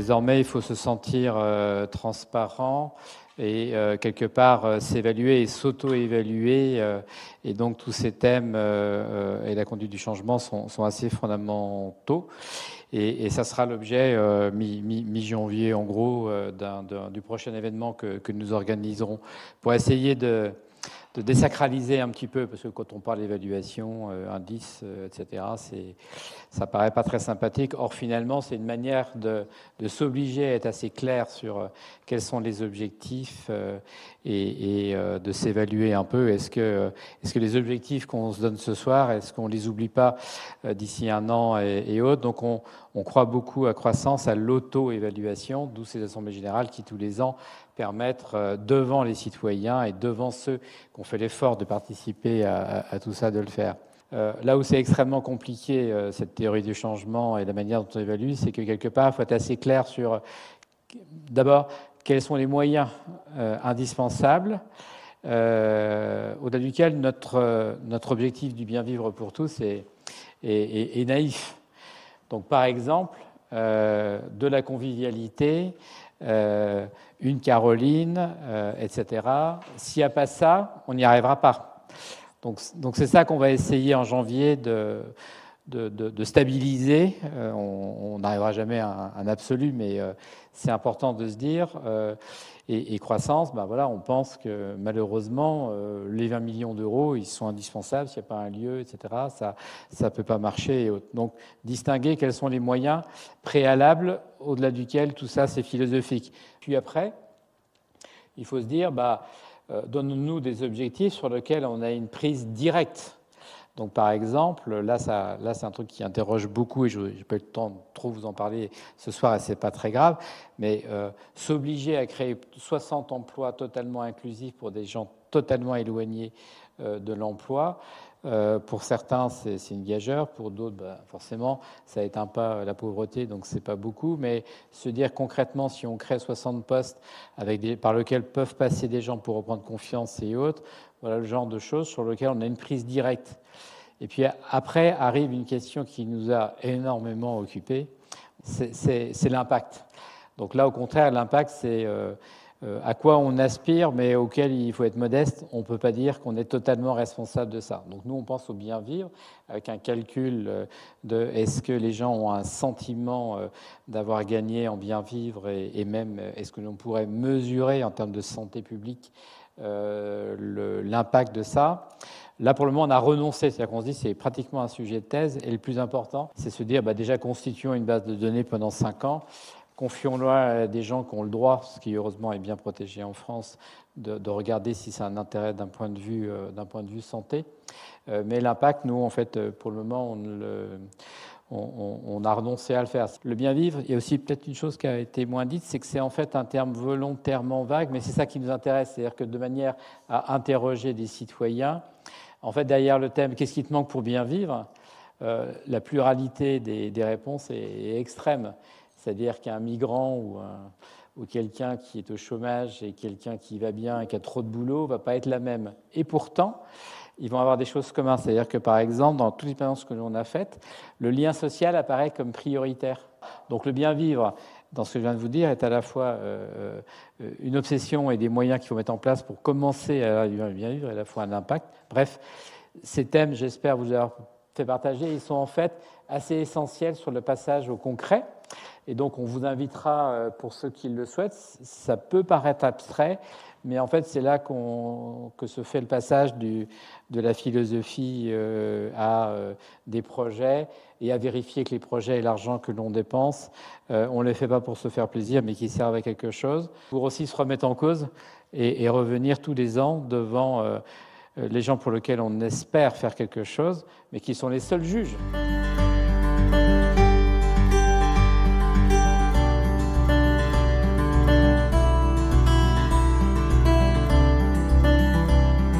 désormais, il faut se sentir transparent et quelque part s'évaluer et s'auto-évaluer. Et donc tous ces thèmes et la conduite du changement sont assez fondamentaux. Et ça sera l'objet mi-janvier, en gros, du prochain événement que nous organiserons pour essayer de désacraliser un petit peu, parce que quand on parle d'évaluation, indice, etc., ça paraît pas très sympathique. Or, finalement, c'est une manière de s'obliger à être assez clair sur quels sont les objectifs et de s'évaluer un peu. Est-ce que les objectifs qu'on se donne ce soir, est-ce qu'on les oublie pas d'ici un an et autres? Donc, on croit beaucoup à Croissance, à l'auto-évaluation, d'où ces assemblées générales qui, tous les ans, permettent devant les citoyens et devant ceux qui ont fait l'effort de participer à tout ça, de le faire. Là où c'est extrêmement compliqué, cette théorie du changement et la manière dont on évalue, c'est que quelque part, il faut être assez clair sur, d'abord, quels sont les moyens indispensables, au-delà duquel notre objectif du bien vivre pour tous est naïf. Donc, par exemple, de la convivialité, une Caroline, etc. S'il n'y a pas ça, on n'y arrivera pas. Donc c'est ça qu'on va essayer en janvier de stabiliser. On n'arrivera jamais à un absolu, mais c'est important de se dire. Et Croissance, ben voilà, on pense que malheureusement, les 20 millions d'euros, ils sont indispensables. S'il n'y a pas un lieu, etc., ça ne peut pas marcher. Donc, distinguer quels sont les moyens préalables au-delà duquel tout ça, c'est philosophique. Puis après, il faut se dire, donne-nous des objectifs sur lesquels on a une prise directe. Donc, par exemple, là, c'est un truc qui interroge beaucoup, et je n'ai pas eu le temps de trop vous en parler ce soir, et ce n'est pas très grave, mais s'obliger à créer 60 emplois totalement inclusifs pour des gens totalement éloignés de l'emploi, pour certains, c'est une gageure, pour d'autres, forcément, ça n'éteint pas la pauvreté, donc c'est pas beaucoup, mais se dire concrètement, si on crée 60 postes par lesquels peuvent passer des gens pour reprendre confiance et autres, voilà le genre de choses sur lesquelles on a une prise directe. Et puis après arrive une question qui nous a énormément occupés, c'est l'impact. Donc là, au contraire, l'impact, c'est à quoi on aspire, mais auquel il faut être modeste. On ne peut pas dire qu'on est totalement responsable de ça. Donc nous, on pense au bien vivre, avec un calcul de est-ce que les gens ont un sentiment d'avoir gagné en bien vivre, et même est-ce que l'on pourrait mesurer en termes de santé publique l'impact de ça. Là, pour le moment, on a renoncé. C'est-à-dire qu'on se dit que c'est pratiquement un sujet de thèse. Et le plus important, c'est se dire, déjà, constituons une base de données pendant 5 ans. Confions-le à des gens qui ont le droit, ce qui heureusement est bien protégé en France, de regarder si c'est un intérêt d'un point de vue santé. Mais l'impact, nous, en fait, pour le moment, on a renoncé à le faire. Le bien vivre, il y a aussi peut-être une chose qui a été moins dite, c'est que c'est en fait un terme volontairement vague, mais c'est ça qui nous intéresse. C'est-à-dire que de manière à interroger des citoyens, en fait, derrière le thème « Qu'est-ce qui te manque pour bien vivre ?», la pluralité des réponses est extrême. C'est-à-dire qu'un migrant ou quelqu'un qui est au chômage et quelqu'un qui va bien et qui a trop de boulot ne va pas être la même. Et pourtant, ils vont avoir des choses communes. C'est-à-dire que, par exemple, dans toutes les expériences que l'on a faites, le lien social apparaît comme prioritaire. Donc le bien vivre, dans ce que je viens de vous dire, est à la fois une obsession et des moyens qu'il faut mettre en place pour commencer à bien vivre, et à la fois un impact. Bref, ces thèmes, j'espère vous avoir fait partager, ils sont en fait assez essentiels sur le passage au concret. Et donc, on vous invitera, pour ceux qui le souhaitent, ça peut paraître abstrait, mais en fait, c'est là que se fait le passage de la philosophie à des projets, et à vérifier que les projets et l'argent que l'on dépense, on ne les fait pas pour se faire plaisir, mais qui servent à quelque chose, pour aussi se remettre en cause et revenir tous les ans devant les gens pour lesquels on espère faire quelque chose, mais qui sont les seuls juges.